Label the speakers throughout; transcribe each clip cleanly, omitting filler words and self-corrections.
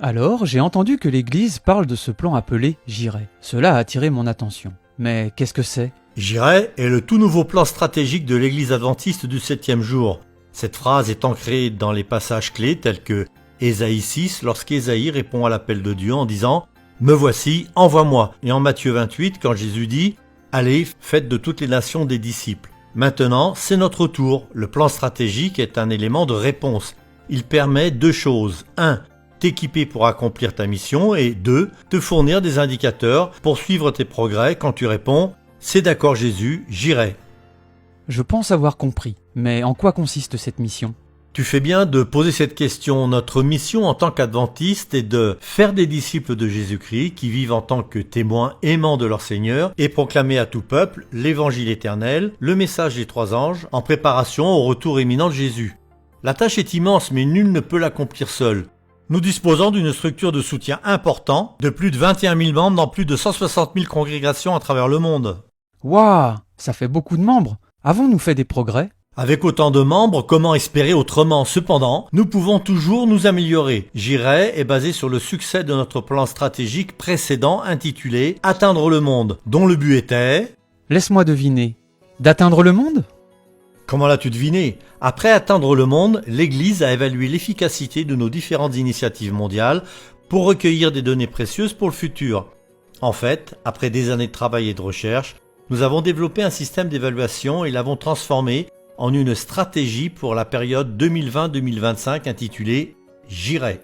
Speaker 1: Alors, j'ai entendu que l'Église parle de ce plan appelé J'irai. Cela a attiré mon attention. Mais qu'est-ce que c'est ?
Speaker 2: J'irai est le tout nouveau plan stratégique de l'Église adventiste du 7e jour. Cette phrase est ancrée dans les passages clés tels que Ésaïe 6, lorsqu'Ésaïe répond à l'appel de Dieu en disant « Me voici, envoie-moi » et en Matthieu 28 quand Jésus dit « Allez, faites de toutes les nations des disciples ». Maintenant, c'est notre tour. Le plan stratégique est un élément de réponse. Il permet deux choses. 1. T'équiper pour accomplir ta mission et 2. Te fournir des indicateurs pour suivre tes progrès quand tu réponds « C'est d'accord Jésus, j'irai ».
Speaker 1: Je pense avoir compris. Mais en quoi consiste cette mission ?
Speaker 2: Tu fais bien de poser cette question. Notre mission en tant qu'adventiste est de faire des disciples de Jésus-Christ qui vivent en tant que témoins aimants de leur Seigneur et proclamer à tout peuple l'évangile éternel, le message des 3 anges, en préparation au retour imminent de Jésus. La tâche est immense, mais nul ne peut l'accomplir seul. Nous disposons d'une structure de soutien important, de plus de 21 000 membres dans plus de 160 000 congrégations à travers le monde.
Speaker 1: Waouh, ça fait beaucoup de membres. Avons-nous fait des progrès ?
Speaker 2: Avec autant de membres, comment espérer autrement ? Cependant, nous pouvons toujours nous améliorer. J'irai est basé sur le succès de notre plan stratégique précédent intitulé « Atteindre le monde », dont le but était...
Speaker 1: Laisse-moi deviner. D'atteindre le monde ?
Speaker 2: Comment l'as-tu deviné ? Après atteindre le monde, l'Église a évalué l'efficacité de nos différentes initiatives mondiales pour recueillir des données précieuses pour le futur. En fait, après des années de travail et de recherche, nous avons développé un système d'évaluation et l'avons transformé en une stratégie pour la période 2020-2025 intitulée « J'irai ».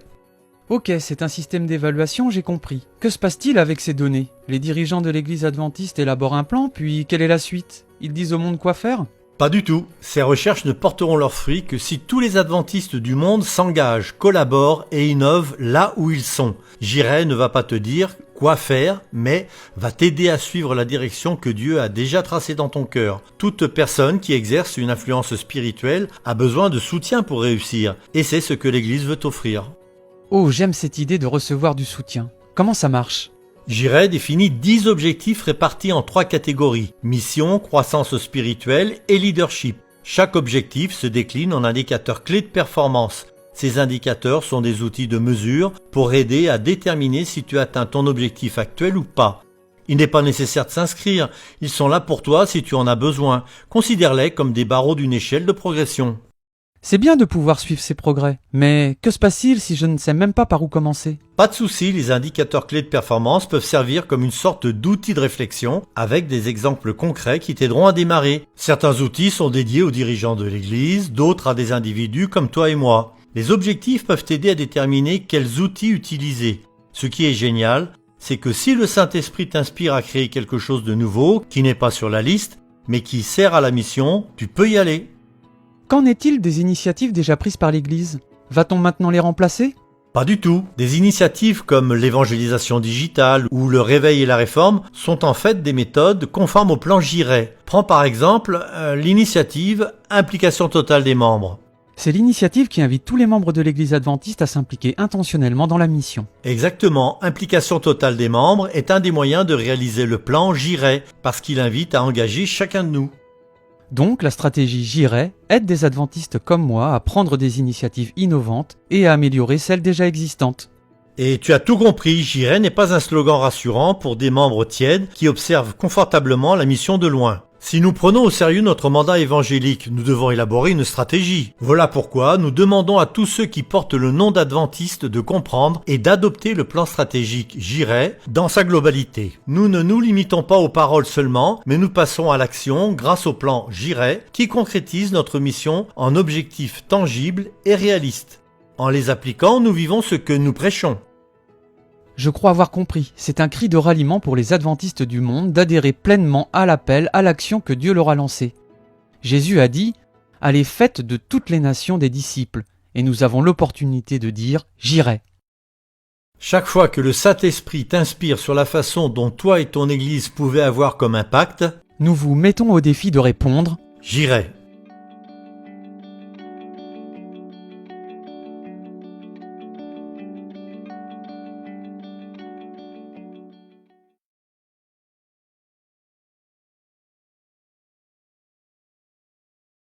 Speaker 1: Ok, c'est un système d'évaluation, j'ai compris. Que se passe-t-il avec ces données ? Les dirigeants de l'Église adventiste élaborent un plan, puis quelle est la suite ? Ils disent au monde quoi faire ?
Speaker 2: Pas du tout. Ces recherches ne porteront leurs fruits que si tous les adventistes du monde s'engagent, collaborent et innovent là où ils sont. J'irai ne va pas te dire quoi faire, mais va t'aider à suivre la direction que Dieu a déjà tracée dans ton cœur. Toute personne qui exerce une influence spirituelle a besoin de soutien pour réussir, et c'est ce que l'Église veut t'offrir.
Speaker 1: Oh, j'aime cette idée de recevoir du soutien. Comment ça marche ?
Speaker 2: J'irai définit 10 objectifs répartis en 3 catégories, mission, croissance spirituelle et leadership. Chaque objectif se décline en indicateurs clés de performance. Ces indicateurs sont des outils de mesure pour aider à déterminer si tu atteins ton objectif actuel ou pas. Il n'est pas nécessaire de s'inscrire, ils sont là pour toi si tu en as besoin. Considère-les comme des barreaux d'une échelle de progression.
Speaker 1: C'est bien de pouvoir suivre ces progrès, mais que se passe-t-il si je ne sais même pas par où commencer ?
Speaker 2: Pas de souci, les indicateurs clés de performance peuvent servir comme une sorte d'outil de réflexion avec des exemples concrets qui t'aideront à démarrer. Certains outils sont dédiés aux dirigeants de l'Église, d'autres à des individus comme toi et moi. Les objectifs peuvent t'aider à déterminer quels outils utiliser. Ce qui est génial, c'est que si le Saint-Esprit t'inspire à créer quelque chose de nouveau, qui n'est pas sur la liste, mais qui sert à la mission, tu peux y aller.
Speaker 1: Qu'en est-il des initiatives déjà prises par l'Église ? Va-t-on maintenant les remplacer ?
Speaker 2: Pas du tout. Des initiatives comme l'évangélisation digitale ou le réveil et la réforme sont en fait des méthodes conformes au plan J'irai. Prends par exemple l'initiative Implication totale des membres.
Speaker 1: C'est l'initiative qui invite tous les membres de l'Église adventiste à s'impliquer intentionnellement dans la mission.
Speaker 2: Exactement, Implication totale des membres est un des moyens de réaliser le plan J'irai parce qu'il invite à engager chacun de nous.
Speaker 1: Donc, la stratégie J'irai aide des adventistes comme moi à prendre des initiatives innovantes et à améliorer celles déjà existantes.
Speaker 2: Et tu as tout compris, J'irai n'est pas un slogan rassurant pour des membres tièdes qui observent confortablement la mission de loin. Si nous prenons au sérieux notre mandat évangélique, nous devons élaborer une stratégie. Voilà pourquoi nous demandons à tous ceux qui portent le nom d'adventistes de comprendre et d'adopter le plan stratégique J'irai dans sa globalité. Nous ne nous limitons pas aux paroles seulement, mais nous passons à l'action grâce au plan J'irai qui concrétise notre mission en objectifs tangibles et réalistes. En les appliquant, nous vivons ce que nous prêchons.
Speaker 1: Je crois avoir compris, c'est un cri de ralliement pour les adventistes du monde d'adhérer pleinement à l'appel, à l'action que Dieu leur a lancée. Jésus a dit « Allez, faites de toutes les nations des disciples » et nous avons l'opportunité de dire « J'irai ».
Speaker 2: Chaque fois que le Saint-Esprit t'inspire sur la façon dont toi et ton Église pouvaient avoir comme impact,
Speaker 1: nous vous mettons au défi de répondre
Speaker 2: « J'irai ».